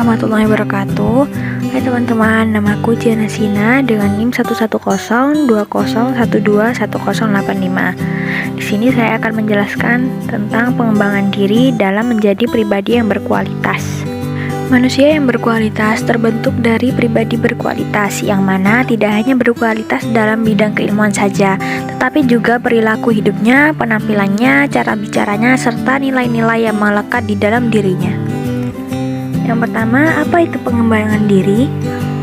warahmatullahi wabarakatuh. Hai teman-teman, namaku Jiana Sina dengan NIM 11020121085. Di sini saya akan menjelaskan tentang pengembangan diri dalam menjadi pribadi yang berkualitas. Manusia yang berkualitas terbentuk dari pribadi berkualitas, yang mana tidak hanya berkualitas dalam bidang keilmuan saja, tetapi juga perilaku hidupnya, penampilannya, cara bicaranya, serta nilai-nilai yang melekat di dalam dirinya. Yang pertama, apa itu pengembangan diri?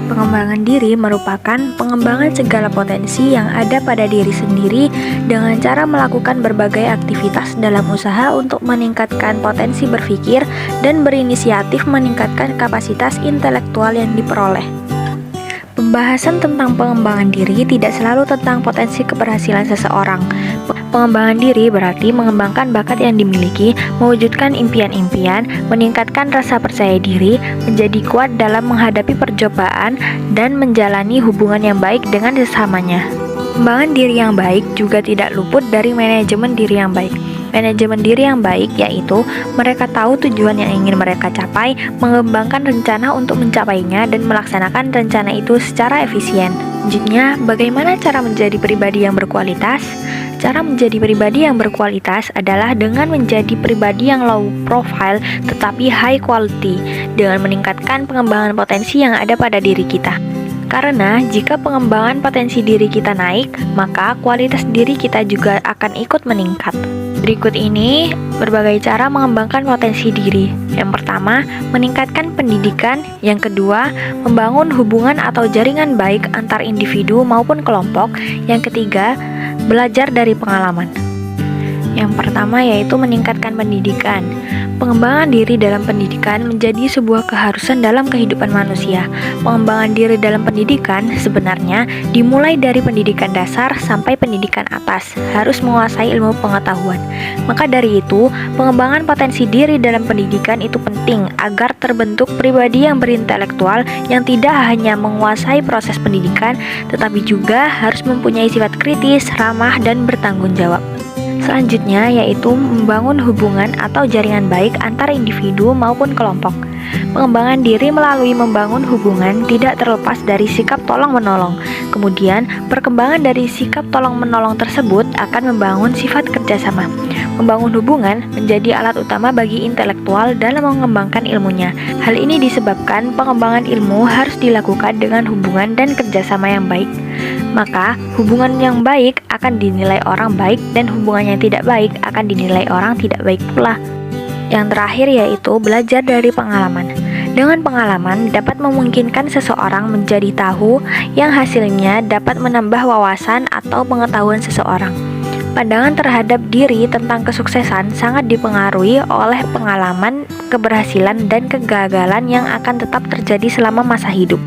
Pengembangan diri merupakan pengembangan segala potensi yang ada pada diri sendiri dengan cara melakukan berbagai aktivitas dalam usaha untuk meningkatkan potensi berpikir dan berinisiatif meningkatkan kapasitas intelektual yang diperoleh. Pembahasan tentang pengembangan diri tidak selalu tentang potensi keberhasilan seseorang. Pengembangan diri berarti mengembangkan bakat yang dimiliki, mewujudkan impian-impian, meningkatkan rasa percaya diri, menjadi kuat dalam menghadapi percobaan, dan menjalani hubungan yang baik dengan sesamanya. Pengembangan diri yang baik juga tidak luput dari manajemen diri yang baik. Manajemen diri yang baik yaitu mereka tahu tujuan yang ingin mereka capai, mengembangkan rencana untuk mencapainya, dan melaksanakan rencana itu secara efisien. Selanjutnya, bagaimana cara menjadi pribadi yang berkualitas? Cara menjadi pribadi yang berkualitas adalah dengan menjadi pribadi yang low profile tetapi high quality, dengan meningkatkan pengembangan potensi yang ada pada diri kita. Karena jika pengembangan potensi diri kita naik, maka kualitas diri kita juga akan ikut meningkat. Berikut ini berbagai cara mengembangkan potensi diri. Yang pertama, meningkatkan pendidikan. Yang kedua, membangun hubungan atau jaringan baik antar individu maupun kelompok. Yang ketiga, belajar dari pengalaman. Yang pertama yaitu meningkatkan pendidikan. Pengembangan diri dalam pendidikan menjadi sebuah keharusan dalam kehidupan manusia. Pengembangan diri dalam pendidikan sebenarnya dimulai dari pendidikan dasar sampai pendidikan atas, harus menguasai ilmu pengetahuan. Maka dari itu, pengembangan potensi diri dalam pendidikan itu penting agar terbentuk pribadi yang berintelektual yang tidak hanya menguasai proses pendidikan, tetapi juga harus mempunyai sifat kritis, ramah, dan bertanggung jawab. Selanjutnya yaitu membangun hubungan atau jaringan baik antar individu maupun kelompok. Pengembangan diri melalui membangun hubungan tidak terlepas dari sikap tolong-menolong. Kemudian, perkembangan dari sikap tolong-menolong tersebut akan membangun sifat kerjasama. Membangun hubungan menjadi alat utama bagi intelektual dalam mengembangkan ilmunya. Hal ini disebabkan pengembangan ilmu harus dilakukan dengan hubungan dan kerjasama yang baik. Maka, hubungan yang baik akan dinilai orang baik dan hubungan yang tidak baik akan dinilai orang tidak baik pula. Yang terakhir yaitu belajar dari pengalaman. Dengan pengalaman dapat memungkinkan seseorang menjadi tahu yang hasilnya dapat menambah wawasan atau pengetahuan seseorang. Pandangan terhadap diri tentang kesuksesan sangat dipengaruhi oleh pengalaman, keberhasilan, dan kegagalan yang akan tetap terjadi selama masa hidup.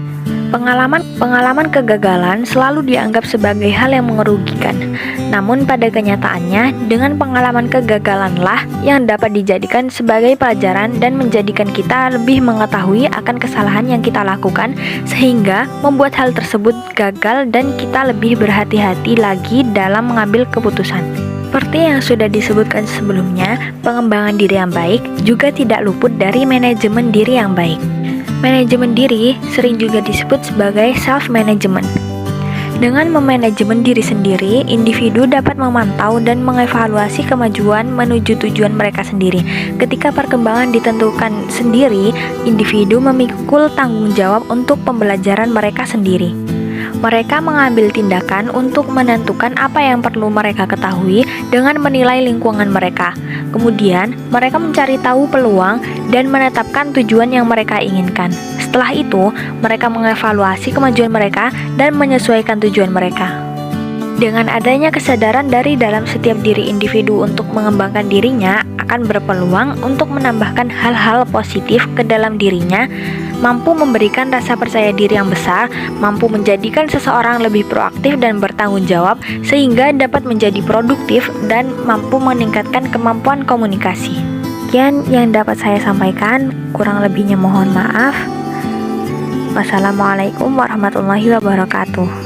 Pengalaman kegagalan selalu dianggap sebagai hal yang merugikan. Namun pada kenyataannya, dengan pengalaman kegagalanlah yang dapat dijadikan sebagai pelajaran dan menjadikan kita lebih mengetahui akan kesalahan yang kita lakukan, sehingga membuat hal tersebut gagal dan kita lebih berhati-hati lagi dalam mengambil keputusan. Seperti yang sudah disebutkan sebelumnya, pengembangan diri yang baik juga tidak luput dari manajemen diri yang baik. Manajemen diri sering juga disebut sebagai self-management. Dengan memanajemen diri sendiri, individu dapat memantau dan mengevaluasi kemajuan menuju tujuan mereka sendiri. Ketika perkembangan ditentukan sendiri, individu memikul tanggung jawab untuk pembelajaran mereka sendiri. Mereka mengambil tindakan untuk menentukan apa yang perlu mereka ketahui dengan menilai lingkungan mereka. Kemudian, mereka mencari tahu peluang dan menetapkan tujuan yang mereka inginkan. Setelah itu, mereka mengevaluasi kemajuan mereka dan menyesuaikan tujuan mereka. Dengan adanya kesadaran dari dalam setiap diri individu untuk mengembangkan dirinya, akan berpeluang untuk menambahkan hal-hal positif ke dalam dirinya, mampu memberikan rasa percaya diri yang besar, mampu menjadikan seseorang lebih proaktif dan bertanggung jawab, sehingga dapat menjadi produktif dan mampu meningkatkan kemampuan komunikasi. Sekian yang dapat saya sampaikan, kurang lebihnya mohon maaf. Wassalamualaikum warahmatullahi wabarakatuh.